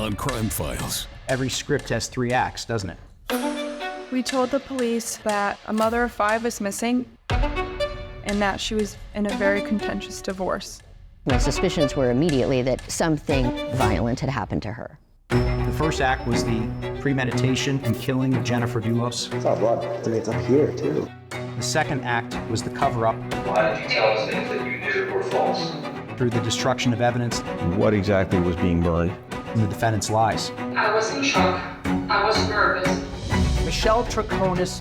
on Crime Files. Every script has 3 acts, doesn't it? We told the police that a mother of 5 was missing and that she was in a very contentious divorce. My suspicions were immediately that something violent had happened to her. The first act was the premeditation and killing of Jennifer Dulos. It's all blood. I mean, it's up here, too. The second act was the cover-up. Why did you tell us things that you knew were false? Through the destruction of evidence. What exactly was being burned? And the defendant's lies. I was in shock. I was nervous. Michelle Troconis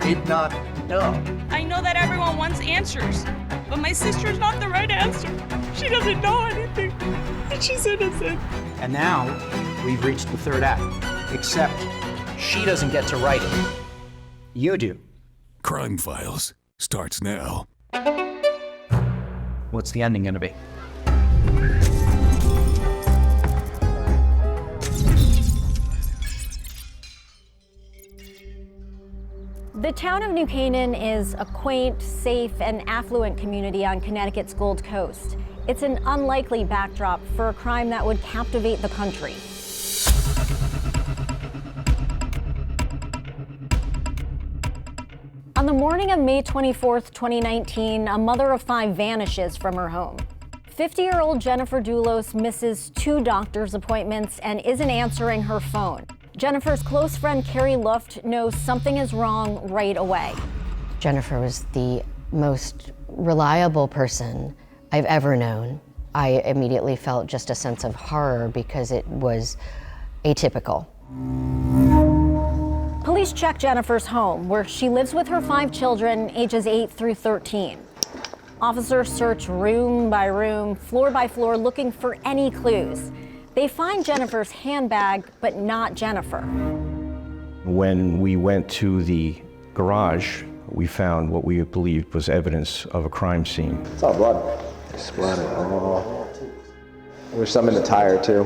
did not know. I know that everyone wants answers, but my sister's not the right answer. She doesn't know anything, and she's innocent. And now, we've reached the third act. Except, She doesn't get to write it. you do. Crime Files starts now. What's the ending gonna be? The town of New Canaan is a quaint, safe, and affluent community on Connecticut's Gold Coast. It's an unlikely backdrop for a crime that would captivate the country. On the morning of May 24th, 2019, a mother of 5 vanishes from her home. 50-year-old Jennifer Dulos misses 2 doctor's appointments and isn't answering her phone. Jennifer's close friend Carrie Luft knows something is wrong right away. Jennifer was the most reliable person I've ever known. I immediately felt just a sense of horror because it was atypical. Police check Jennifer's home, where she lives with her 5 children, ages 8 through 13. Officers search room by room, floor by floor, looking for any clues. They find Jennifer's handbag, but not Jennifer. When we went to the garage, we found what we believed was evidence of a crime scene. It's all blood. Splattered. Oh. There's some in the tire, too.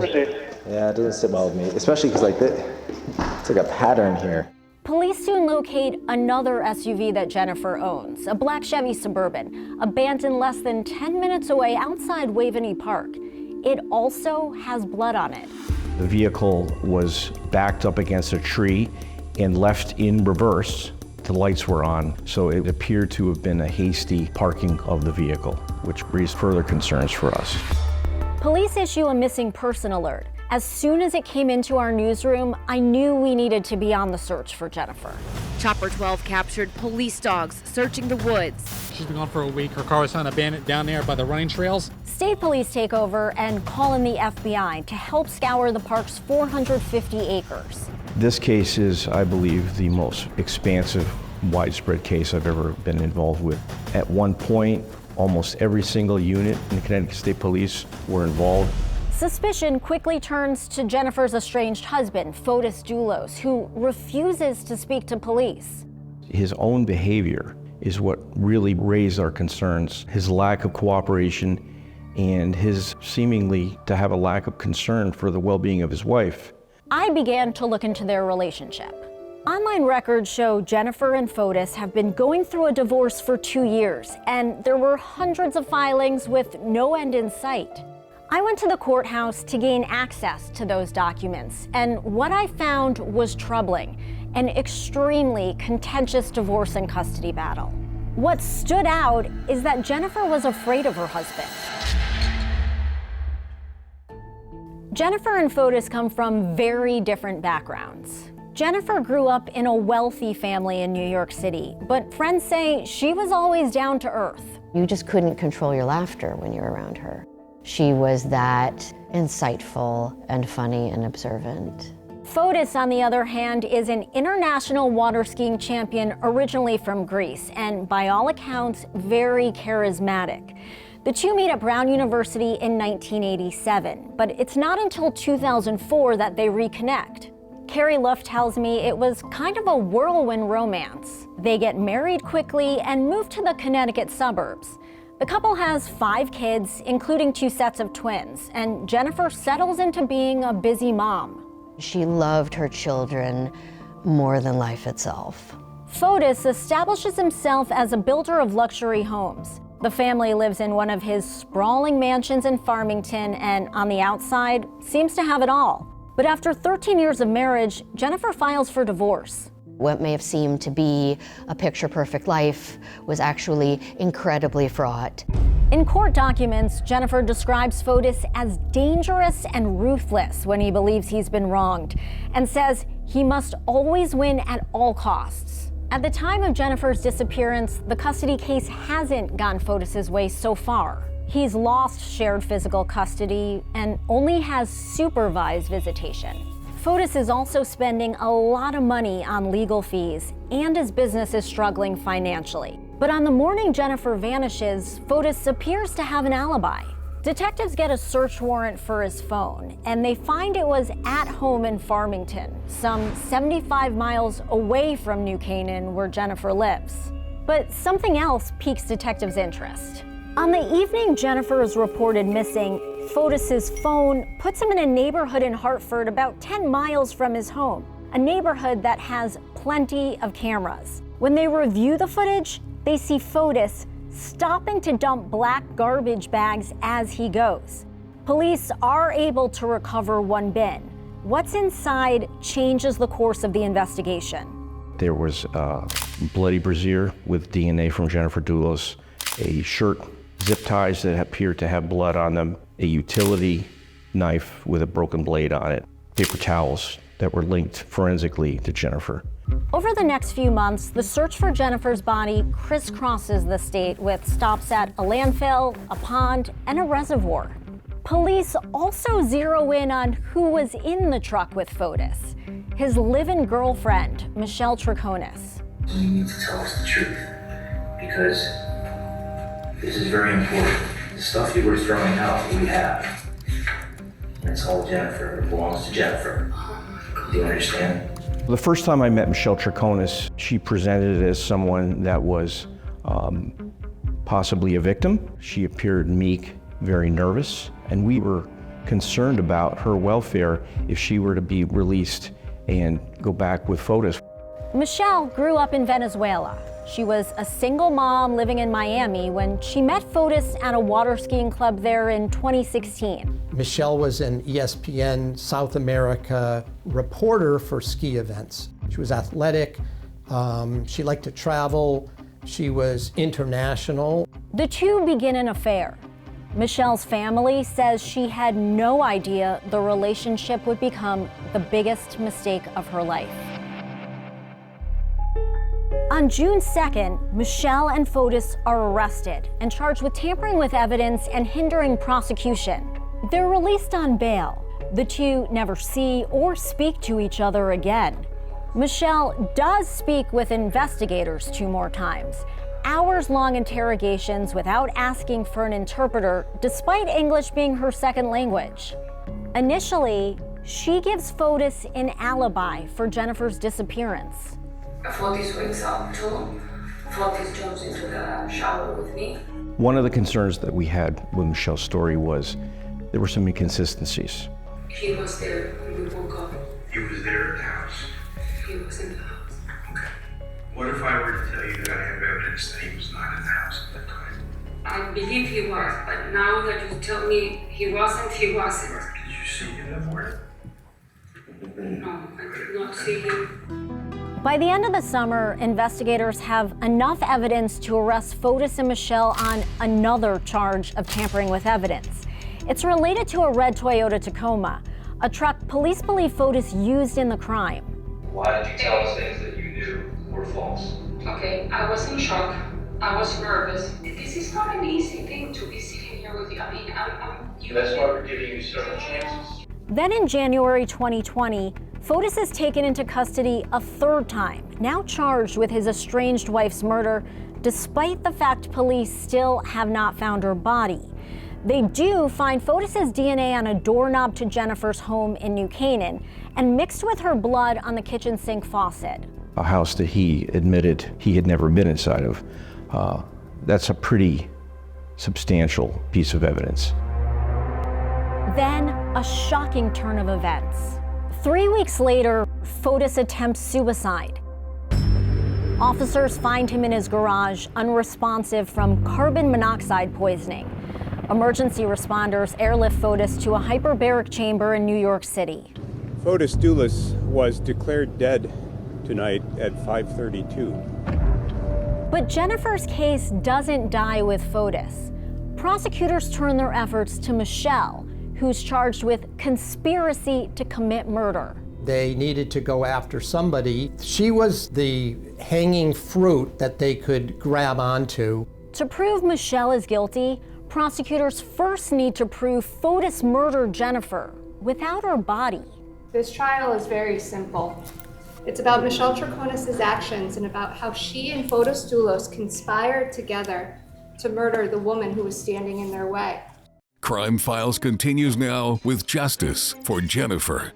Yeah, it doesn't sit well with me, especially because it's like a pattern here. Police soon locate another SUV that Jennifer owns, a black Chevy Suburban, abandoned less than 10 minutes away outside Waveney Park. It also has blood on it. The vehicle was backed up against a tree and left in reverse. The lights were on, so it appeared to have been a hasty parking of the vehicle, which raised further concerns for us. Police issue a missing person alert. As soon as it came into our newsroom, I knew we needed to be on the search for Jennifer. Chopper 12 captured police dogs searching the woods. She's been gone for a week. Her car was found abandoned down there by the running trails. State police take over and call in the FBI to help scour the park's 450 acres. This case is, I believe, the most expansive, widespread case I've ever been involved with. At one point, almost every single unit in the Connecticut State Police were involved. Suspicion quickly turns to Jennifer's estranged husband, Fotis Dulos, who refuses to speak to police. His own behavior is what really raised our concerns. His lack of cooperation and his seemingly to have a lack of concern for the well-being of his wife. I began to look into their relationship. Online records show Jennifer and Fotis have been going through a divorce for 2 years, and there were hundreds of filings with no end in sight. I went to the courthouse to gain access to those documents, and what I found was troubling, an extremely contentious divorce and custody battle. What stood out is that Jennifer was afraid of her husband. Jennifer and Fotis come from very different backgrounds. Jennifer grew up in a wealthy family in New York City, but friends say she was always down to earth. You just couldn't control your laughter when you were around her. She was that insightful and funny and observant. Fotis, on the other hand, is an international water skiing champion originally from Greece and, by all accounts, very charismatic. The two meet at Brown University in 1987, but it's not until 2004 that they reconnect. Carrie Luft tells me it was kind of a whirlwind romance. They get married quickly and move to the Connecticut suburbs. The couple has 5 kids, including 2 sets of twins, and Jennifer settles into being a busy mom. She loved her children more than life itself. Fotis establishes himself as a builder of luxury homes. The family lives in one of his sprawling mansions in Farmington and, on the outside, seems to have it all. But after 13 years of marriage, Jennifer files for divorce. What may have seemed to be a picture-perfect life was actually incredibly fraught. In court documents, Jennifer describes Fotis as dangerous and ruthless when he believes he's been wronged, and says he must always win at all costs. At the time of Jennifer's disappearance, the custody case hasn't gone Fotis's way so far. He's lost shared physical custody and only has supervised visitation. Fotis is also spending a lot of money on legal fees, and his business is struggling financially. But on the morning Jennifer vanishes, Fotis appears to have an alibi. Detectives get a search warrant for his phone, and they find it was at home in Farmington, some 75 miles away from New Canaan, where Jennifer lives. But something else piques detectives' interest. On the evening Jennifer is reported missing, Fotis's phone puts him in a neighborhood in Hartford about 10 miles from his home, a neighborhood that has plenty of cameras. When they review the footage, they see Fotis stopping to dump black garbage bags as he goes. Police are able to recover one bin. What's inside changes the course of the investigation. There was a bloody brassiere with DNA from Jennifer Dulos, a shirt, zip ties that appeared to have blood on them, a utility knife with a broken blade on it, paper towels that were linked forensically to Jennifer. Over the next few months, the search for Jennifer's body crisscrosses the state with stops at a landfill, a pond, and a reservoir. Police also zero in on who was in the truck with Fotis, his live-in girlfriend, Michelle Troconis. You need to tell us the truth, because this is very important. The stuff you were throwing out, we have. And it's all Jennifer. It belongs to Jennifer. Do you understand? The first time I met Michelle Troconis, she presented as someone that was possibly a victim. She appeared meek, very nervous, and we were concerned about her welfare if she were to be released and go back with Fotis. Michelle grew up in Venezuela. She was a single mom living in Miami when she met Fotis at a water skiing club there in 2016. Michelle was an ESPN South America reporter for ski events. She was athletic, she liked to travel, she was international. The two begin an affair. Michelle's family says she had no idea the relationship would become the biggest mistake of her life. On June 2nd, Michelle and Fotis are arrested and charged with tampering with evidence and hindering prosecution. They're released on bail. The two never see or speak to each other again. Michelle does speak with investigators 2 more times. Hours-long interrogations without asking for an interpreter, despite English being her second language. Initially, she gives Fotis an alibi for Jennifer's disappearance. Fotis wakes up too. Fotis jumps into the shower with me. One of the concerns that we had with Michelle's story was there were some inconsistencies. He was there when we woke up. He was there at the house? He was in the house. Okay. What if I were to tell you that I have evidence that he was not in the house at that time? I believe he was, but now that you tell me he wasn't, he wasn't. Did you see him that morning? No, I did not see him. By the end of the summer, investigators have enough evidence to arrest Fotis and Michelle on another charge of tampering with evidence. It's related to a red Toyota Tacoma, a truck police believe Fotis used in the crime. Why did you tell us things that you knew were false? Okay, I was in shock. I was nervous. This is not an easy thing to be sitting here with you. I mean, That's why we're giving you several chances. Then in January 2020, Fotis is taken into custody a 3rd time, now charged with his estranged wife's murder, despite the fact police still have not found her body. They do find Fotis's DNA on a doorknob to Jennifer's home in New Canaan and mixed with her blood on the kitchen sink faucet. A house that he admitted he had never been inside of. That's a pretty substantial piece of evidence. Then a shocking turn of events. 3 weeks later, Fotis attempts suicide. Officers find him in his garage, unresponsive from carbon monoxide poisoning. Emergency responders airlift Fotis to a hyperbaric chamber in New York City. Fotis Dulos was declared dead tonight at 5:32. But Jennifer's case doesn't die with Fotis. Prosecutors turn their efforts to Michelle, who's charged with conspiracy to commit murder. They needed to go after somebody. She was the hanging fruit that they could grab onto. To prove Michelle is guilty, prosecutors first need to prove Fotis murdered Jennifer without her body. This trial is very simple. It's about Michelle Troconis' actions and about how she and Fotis Dulos conspired together to murder the woman who was standing in their way. Crime Files continues now with Justice for Jennifer.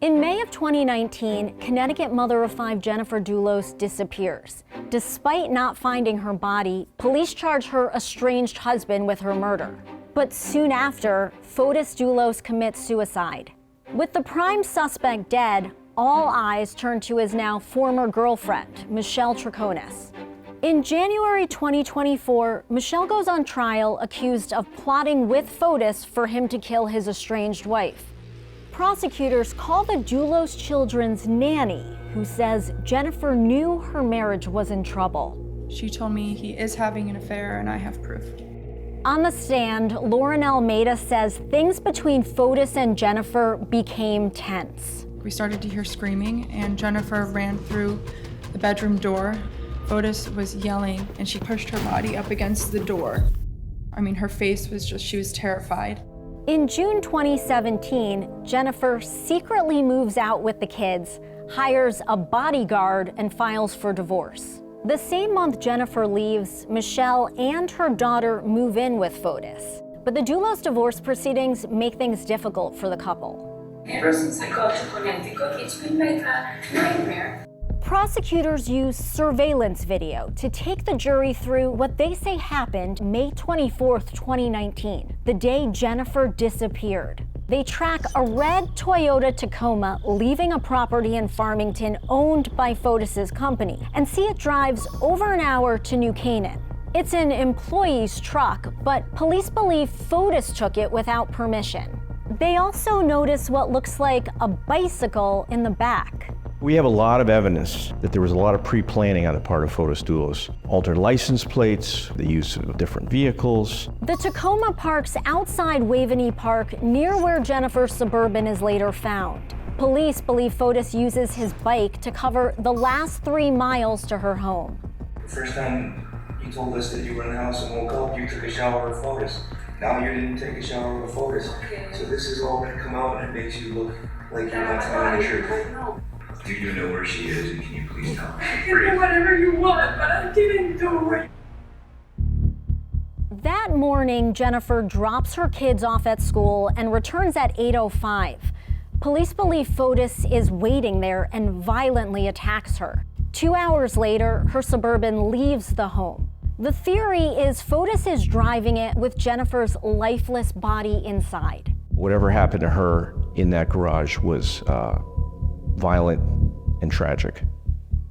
In May of 2019, Connecticut mother of 5 Jennifer Dulos disappears. Despite not finding her body, police charge her estranged husband with her murder. But soon after, Fotis Dulos commits suicide. With the prime suspect dead, all eyes turn to his now former girlfriend, Michelle Troconis. In January 2024, Michelle goes on trial accused of plotting with Fotis for him to kill his estranged wife. Prosecutors call the Dulos children's nanny, who says Jennifer knew her marriage was in trouble. She told me he is having an affair and I have proof. On the stand, Lauren Almeida says things between Fotis and Jennifer became tense. We started to hear screaming and Jennifer ran through the bedroom door. Fotis was yelling and she pushed her body up against the door. I mean, her face was she was terrified. In June 2017, Jennifer secretly moves out with the kids, hires a bodyguard, and files for divorce. The same month Jennifer leaves, Michelle and her daughter move in with Fotis. But the Dulos divorce proceedings make things difficult for the couple. Ever since I got to Connecticut, it's been like a nightmare. Prosecutors use surveillance video to take the jury through what they say happened May 24th, 2019, the day Jennifer disappeared. They track a red Toyota Tacoma leaving a property in Farmington owned by Fotis' company and see it drives over an hour to New Canaan. It's an employee's truck, but police believe Fotis took it without permission. They also notice what looks like a bicycle in the back. We have a lot of evidence that there was a lot of pre-planning on the part of Fotis Dulos. Altered license plates, the use of different vehicles. The Tacoma parks outside Waveney Park, near where Jennifer's Suburban is later found. Police believe Fotis uses his bike to cover the last 3 miles to her home. The first time you told us that you were in the house and woke up, you took a shower with Fotis. Now you didn't take a shower with Fotis. So this is all going to come out and it makes you look like you're not telling the truth. Do you know where she is, and can you please tell me? You can do whatever you want, but I didn't do it. That morning, Jennifer drops her kids off at school and returns at 8:05. Police believe Fotis is waiting there and violently attacks her. 2 hours later, her Suburban leaves the home. The theory is Fotis is driving it with Jennifer's lifeless body inside. Whatever happened to her in that garage was violent and tragic.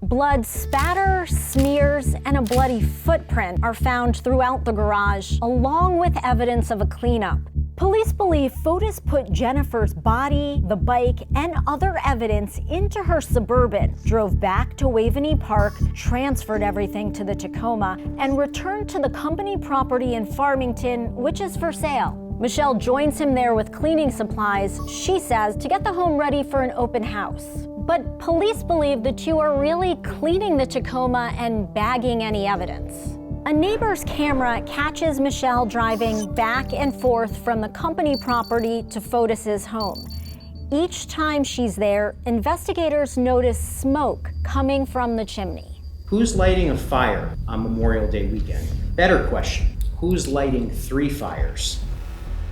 Blood spatter, smears, and a bloody footprint are found throughout the garage, along with evidence of a cleanup. Police believe Fotis put Jennifer's body, the bike, and other evidence into her Suburban, drove back to Waveney Park, transferred everything to the Tacoma, and returned to the company property in Farmington, which is for sale. Michelle joins him there with cleaning supplies, she says, to get the home ready for an open house. But police believe the two are really cleaning the Tacoma and bagging any evidence. A neighbor's camera catches Michelle driving back and forth from the company property to Fotis' home. Each time she's there, investigators notice smoke coming from the chimney. Who's lighting a fire on Memorial Day weekend? Better question, who's lighting 3 fires?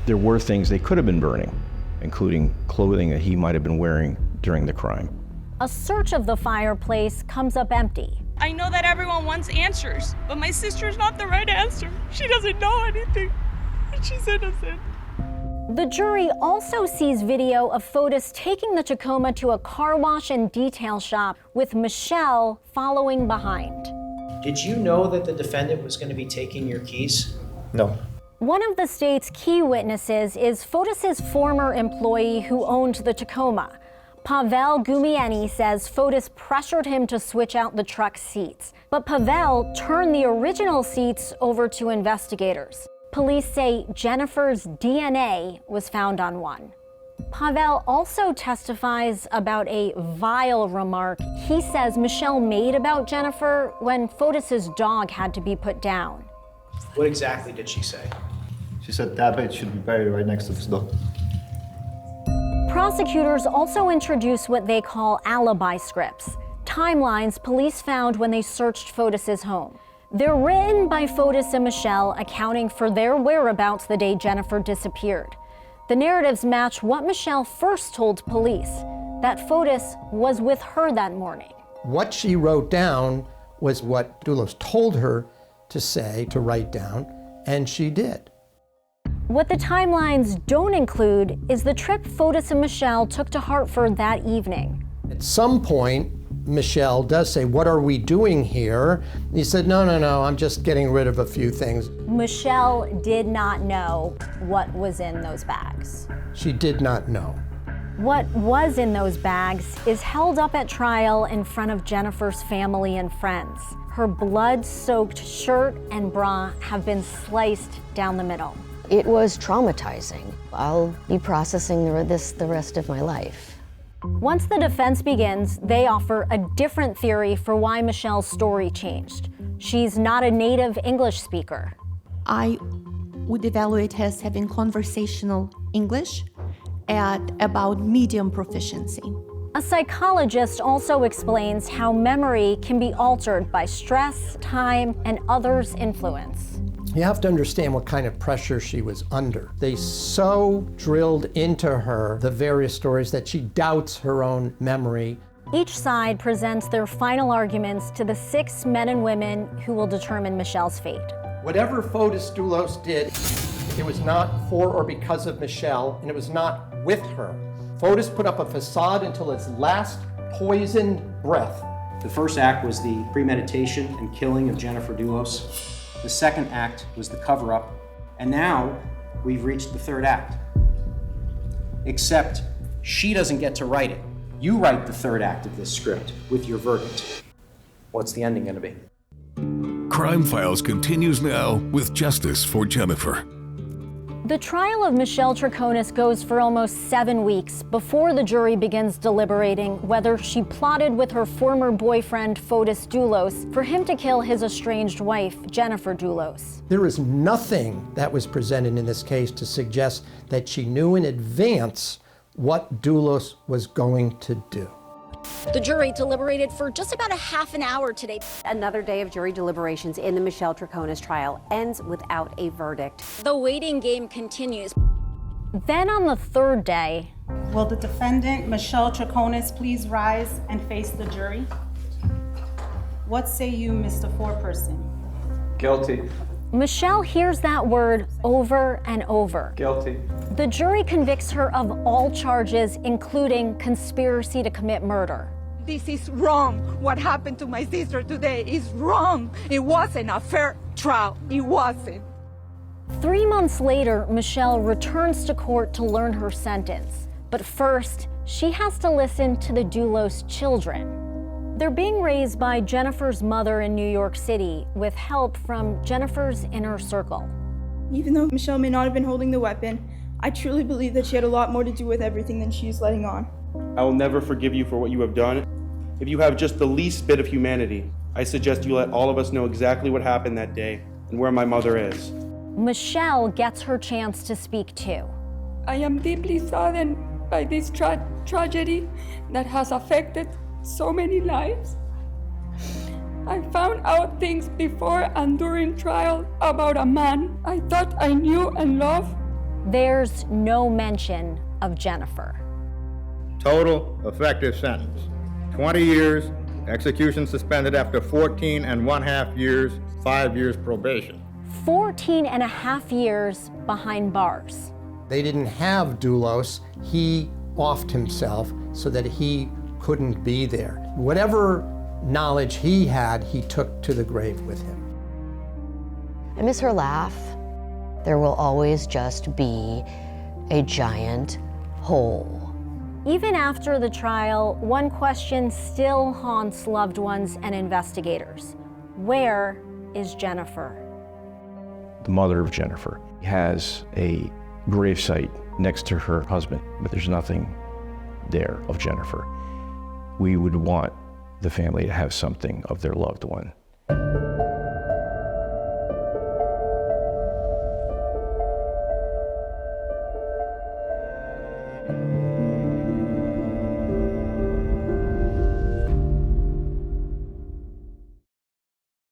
There were things they could have been burning, including clothing that he might have been wearing during the crime. A search of the fireplace comes up empty. I know that everyone wants answers, but my sister's not the right answer. She doesn't know anything, and she's innocent. The jury also sees video of Fotis taking the Tacoma to a car wash and detail shop with Michelle following behind. Did you know that the defendant was going to be taking your keys? No. One of the state's key witnesses is Fotis' former employee who owned the Tacoma, Pavel Gumieni says Fotis pressured him to switch out the truck's seats, but Pavel turned the original seats over to investigators. Police say Jennifer's DNA was found on one. Pavel also testifies about a vile remark he says Michelle made about Jennifer when Fotis's dog had to be put down. What exactly did she say? She said Tabit should be buried right next to his dog. Prosecutors also introduce what they call alibi scripts, timelines police found when they searched Fotis's home. They're written by Fotis and Michelle, accounting for their whereabouts the day Jennifer disappeared. The narratives match what Michelle first told police, that Fotis was with her that morning. What she wrote down was what Dulos told her to say, to write down, and she did. What the timelines don't include is the trip Fotis and Michelle took to Hartford that evening. At some point, Michelle does say, "What are we doing here?" He said, no, I'm just getting rid of a few things. Michelle did not know what was in those bags. She did not know. What was in those bags is held up at trial in front of Jennifer's family and friends. Her blood-soaked shirt and bra have been sliced down the middle. It was traumatizing. I'll be processing this the rest of my life. Once the defense begins, they offer a different theory for why Michelle's story changed. She's not a native English speaker. I would evaluate her as having conversational English at about medium proficiency. A psychologist also explains how memory can be altered by stress, time, and others' influence. You have to understand what kind of pressure she was under. They so drilled into her the various stories that she doubts her own memory. Each side presents their final arguments to the 6 men and women who will determine Michelle's fate. Whatever Fotis Dulos did, it was not for or because of Michelle, and it was not with her. Fotis put up a facade until his last poisoned breath. The first act was the premeditation and killing of Jennifer Dulos. The second act was the cover-up, and now we've reached the third act. Except she doesn't get to write it. You write the third act of this script with your verdict. What's the ending gonna be? Crime Files continues now with Justice for Jennifer. The trial of Michelle Troconis goes for almost 7 weeks before the jury begins deliberating whether she plotted with her former boyfriend, Fotis Dulos, for him to kill his estranged wife, Jennifer Dulos. There is nothing that was presented in this case to suggest that she knew in advance what Dulos was going to do. The jury deliberated for just about a half an hour today. Another day of jury deliberations in the Michelle Troconis trial ends without a verdict. The waiting game continues. Then on the third day, will the defendant, Michelle Troconis, please rise and face the jury? What say you, Mr. Foreperson? Guilty. Michelle hears that word over and over. Guilty. The jury convicts her of all charges, including conspiracy to commit murder. This is wrong. What happened to my sister today is wrong. It wasn't a fair trial. It wasn't. 3 months later, Michelle returns to court to learn her sentence. But first, she has to listen to the Dulos children. They're being raised by Jennifer's mother in New York City with help from Jennifer's inner circle. Even though Michelle may not have been holding the weapon, I truly believe that she had a lot more to do with everything than she's letting on. I will never forgive you for what you have done. If you have just the least bit of humanity, I suggest you let all of us know exactly what happened that day and where my mother is. Michelle gets her chance to speak too. I am deeply saddened by this tragedy that has affected so many lives. I found out things before and during trial about a man I thought I knew and loved. There's no mention of Jennifer. Total effective sentence, 20 years, execution suspended after 14 and 1/2 years, 5 years probation. 14 and a half years behind bars. They didn't have Dulos. He offed himself so that he couldn't be there. Whatever knowledge he had, he took to the grave with him. I miss her laugh. There will always just be a giant hole. Even after the trial, one question still haunts loved ones and investigators. Where is Jennifer? The mother of Jennifer has a gravesite next to her husband, but there's nothing there of Jennifer. We would want the family to have something of their loved one.